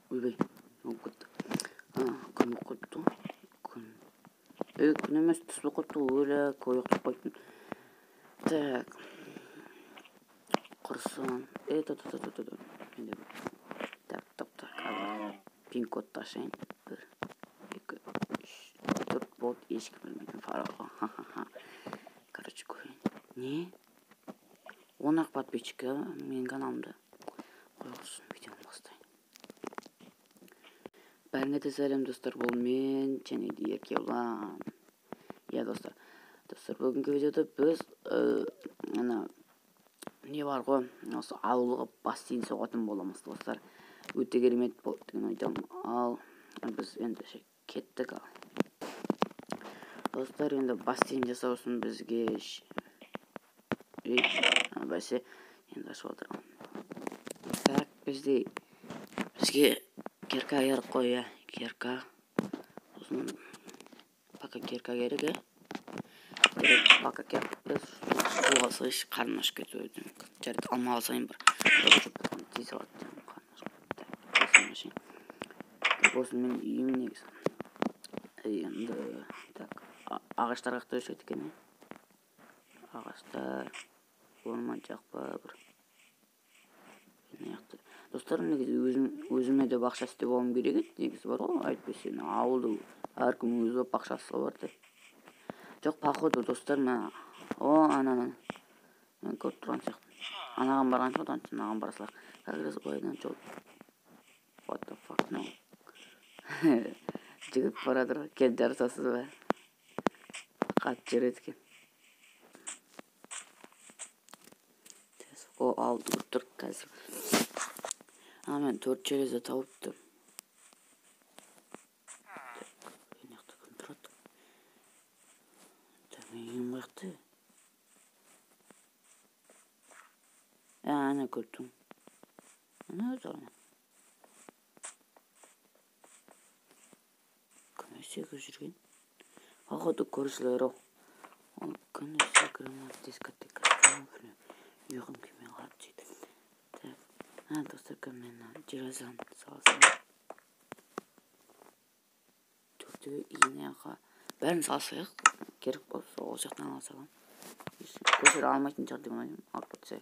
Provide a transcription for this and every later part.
Ойбай, болып кетті. Күн болып кетті. Күн емес, түс болып кетті. Өлі, көйіқтіп қойдым. Так. Құрсын. Так. Пин-код ташайын. 1, 2, 3, 4 болды. Ешкім білмейтін фараға. Короче, көйін. Не? 10 подписчика менің каналымда. Қойғырсын, видеоны бастайын. Бәріңе сәлем достар, бұл мен және де Еркебұлан. Я достар, бүгінгі видеода біз не бар ғой, осы ауылға бассейн соғатын боламыз достар. Өте керемет болды деген ойдамын. Ал біз енді кеттік ал. Достар, енді бассейн жасау үшін бізге бәсе енді ашып отырмын. Так, бізге кирка керек қой, кирка. Сосын пока кирка керек, пока керек. Біз суға салайш, қарны ашып кетуі мүмкін. Жарайды, алмаға салайын бір. Тез алады, қарны ашып кетті. Осы мен үйім негізі. Енді, так, ағаштар қақта өшеді екен. Ағаштар, орман жақпа бір. Достар, негізі өзіме де бақша істеп алуым керек еді, негізі бар ғой, айтпесе ауылды әркім өзі бақшасы бар деп. Жоқ, походу достар, мен ананы мен көріп тұрған сияқты. Анаған барған жоқта, анаған барасылақ. Как раз байдан жол. What the fuck, no. Жігіт барадыр, кел жарысасыз ба? Қатты жүреді екен. Ауылды көріп тұрып қазір. Мен 4 железі тауыптым. Мен яқты күн тұрады. Мен ең бақты. Ана көрттім. Ана өз алма. Күнесегі жүрген. Ағады көрісілер ау. Күнесегі дискотека. Үйғым кемен қалып жейді. Достар, көмменен жиразан саласың. Төртігі иінеға. Бәрін салсайық. Керек болса, ол жақтан аласаған. Көшір алмайтын шығар деп ойым. Алып кетсе.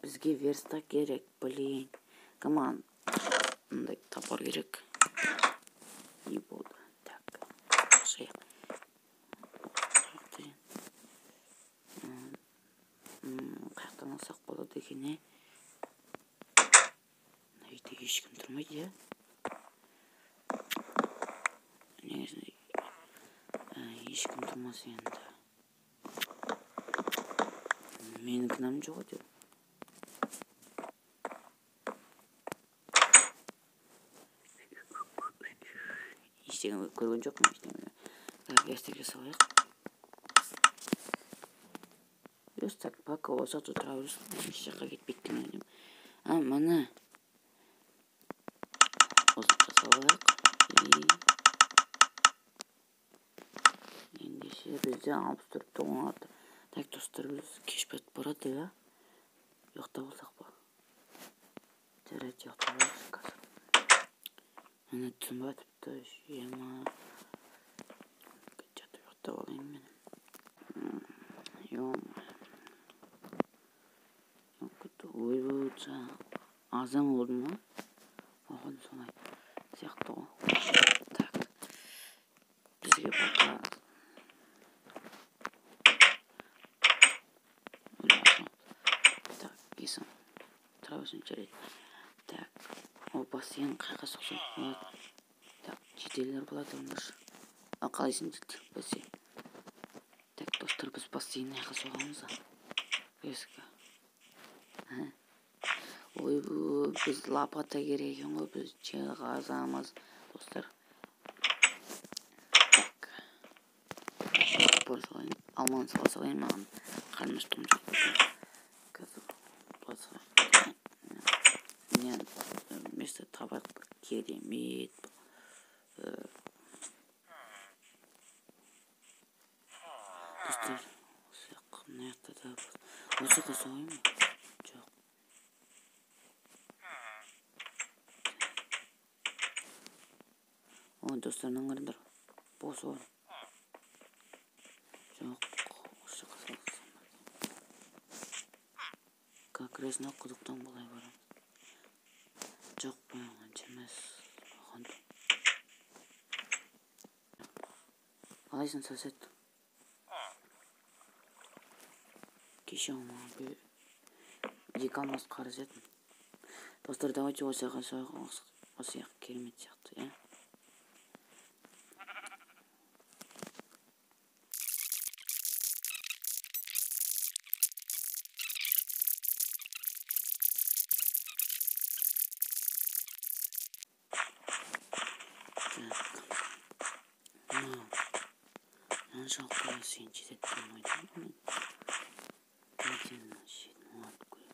Бізге верстак керек, блин. Команд. Мындай топор керек. И болды. Так. Шайық. Қаяқтан алсақ болады екен, Үйде ешкім тұрмайды, Негізінде ешкім тұрмас енді. Менің кінәм жоқ деп. Ештеңе көрген жоқпын, ештеңе. Гәстеге салайық. Достар, пока осы тұра өрісін, еш жаққа кетпейттің өйдім. Мына осы жасалайық. Ендеше бізде 64-16. Так, достар, біз кеш бәт барады, Жоқта болсақ ба? Жарайды, жоқта болсақ қазір. Мені түн батыпты, жема. Жатып жоқта болайын мен. Ой, бұлша. Азам олды ма? Оған солай. Сияқты ғой. Так. Бізге бақа. Так, кесім. Травысын жарайды. Так. Ол бассейн қайқа соқсын болады. Так, жетелер болады олар. Қалайсын жетті бассейн. Так, достар, біз бассейн қайқа соғамыз. Бесігі. Ой, біз лапата керек, біз жазамыз, достар. Так. Болсалайын, алманы саласалайын, маған қарныштым жоқ. Қазір болсалайын. Мен место табайық бір керемет. Достар, осы қынаяқта да осы қосалайын ба? Жоқ. О, достарынан қараңдар. Бос бар. Жоқ, осы жаққа салсам. Как раз мына құдықтан былай барамыз. Жоқ, анша емес. Қалайсың, сосед? Кеше маған екі алмас қарыз едім. Достар, давайте осы жаққа керемет сияқты, иә? Жалко, сен жететін ойдым. Кәдімгі шетін олады көй.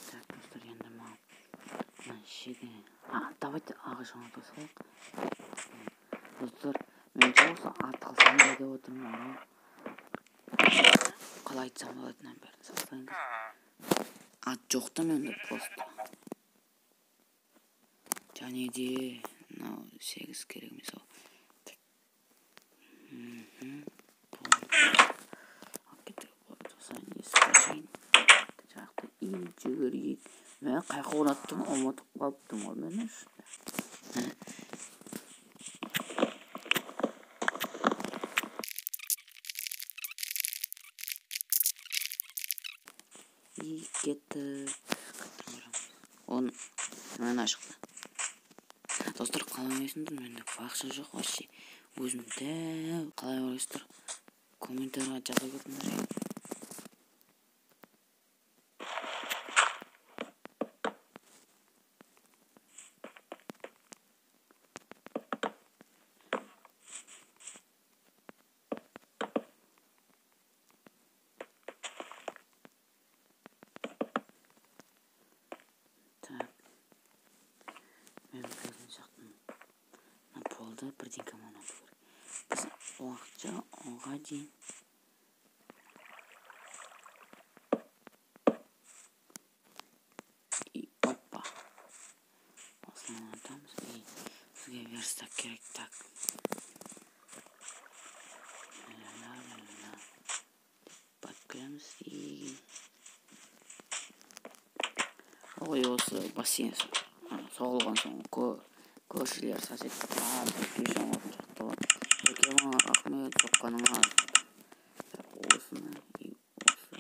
Так, достар, енді маған шетін. Давайте ағаш оңата салайық. Достар, мен осы ат қылсам да деп отырмын. Қалай айтсам болатынын бәрін салсаңыз. Ат жоқ та менде просто. Және де мынау 8 керек емес ау. Жүгірейік. Мен қайқа ораттым, ұмытып қалыптым ғой мен үшін. Кеттік. Оны мен ашықты. Достар, қалай ойсыңдар? Менде бақша жоқ вообще. Өзімді қалай ойсыңдар? Комментарийға жаза кетіңдер. Мен білетін жақтым. Полда бірден команда көрі. Біз уақытша оңға дейін. Опа. Осылан атамыз. Бізге верстак керек. Так. Баққыламыз. Ой, осы бассейн соғылған соң көршілер сосед күйшін орын жақты бар. Өте рахмет соққаныңа. Осыны осы.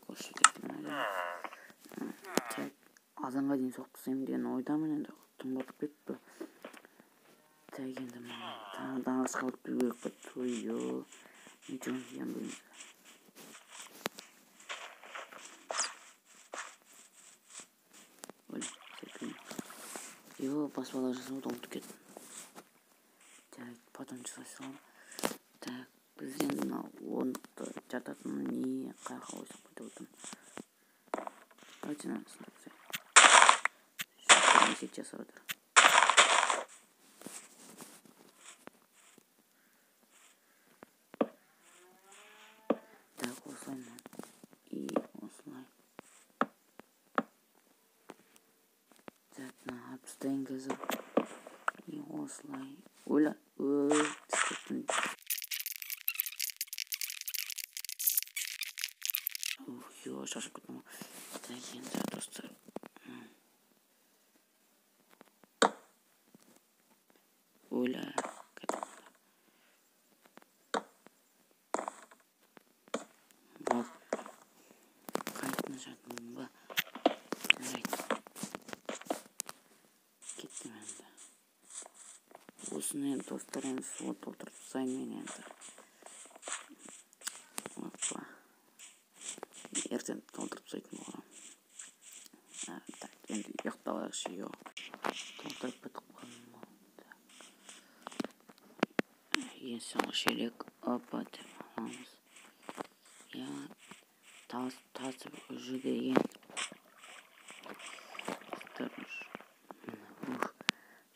Көршілер. Азанға дейін соқтысайым деген ойдамын енді. Тұңғырып кетті. Так енді таңдан асқа өтпей керек кетті. Ойо. Ничего дегенде білмейді. Его поспала жасауды ұмытып кеттім. Так, потом жасасам. Так, біз енді мына орнықты жататын не қайқа ойсақ қойды отырмын. Давайте мынаны сынап есет жасап отыр. Так, осылай ма? И осылай. Так, мына апстайын қазір. И осылай. Ойла. Тістеттім. Yo, шашып кеттім. Так, енді достар. Ойла. Қайтын жатым ба? Кеттім енді. Осыны енді достар енді суға толтырып тастайын мен енді. Опа. Ертең толтырып тастайтын болғанмын. Так, енді ұйықтап алайықшы. Толтырып бітіп қалдым. Ең соңғы шелек. Опа деп аламыз. Тасып уже деген.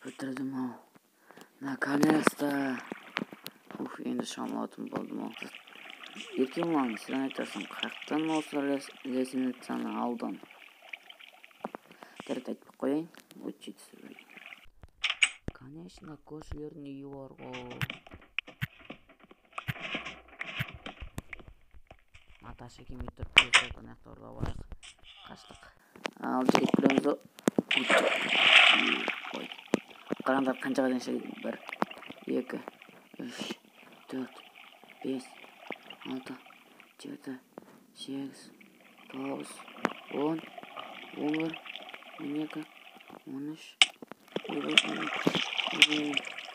Бітірдім ау. Наконец-то. Уф, енді шамалатын болдым ол. Еркем маған, сен айтасың, қаяқтан осы лесенецаны алдың? Дәрет айтып қояйын. Учиться. Конечно, көршілердің үйі бар ғой. Наташа келмей тұрып тез болған аяқты ұрлап алайық. Қаштық. Ал жігіт білеміз о. Қараңдар қаншаға дейін шегедім? 1, 2, 3, 4, 5, 6, 7, 8, 9, 10, 11, 12,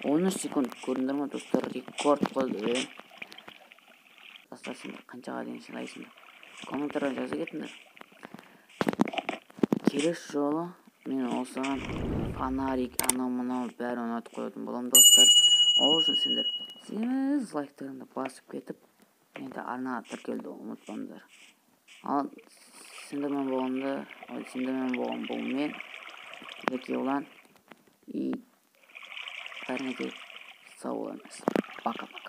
13 секунд. Көріндір ма достар? Рекорд қойды. Достар, сендер қаншаға дейін шыдайсыңдар? Комментария жаза кетіңдер. Келесі жолы мен осыған фонарик, анау-мынау бәрін ұнатып қоятын боламын достар. Ол үшін сендер семіз лайктарыңды басып кетіп, енді арнаға тіркелуді ұмытпаңдар. Ал сендермен болған бұл мен, Еркебұлан. И бәріңізге сау болыңыз. Пока-пока.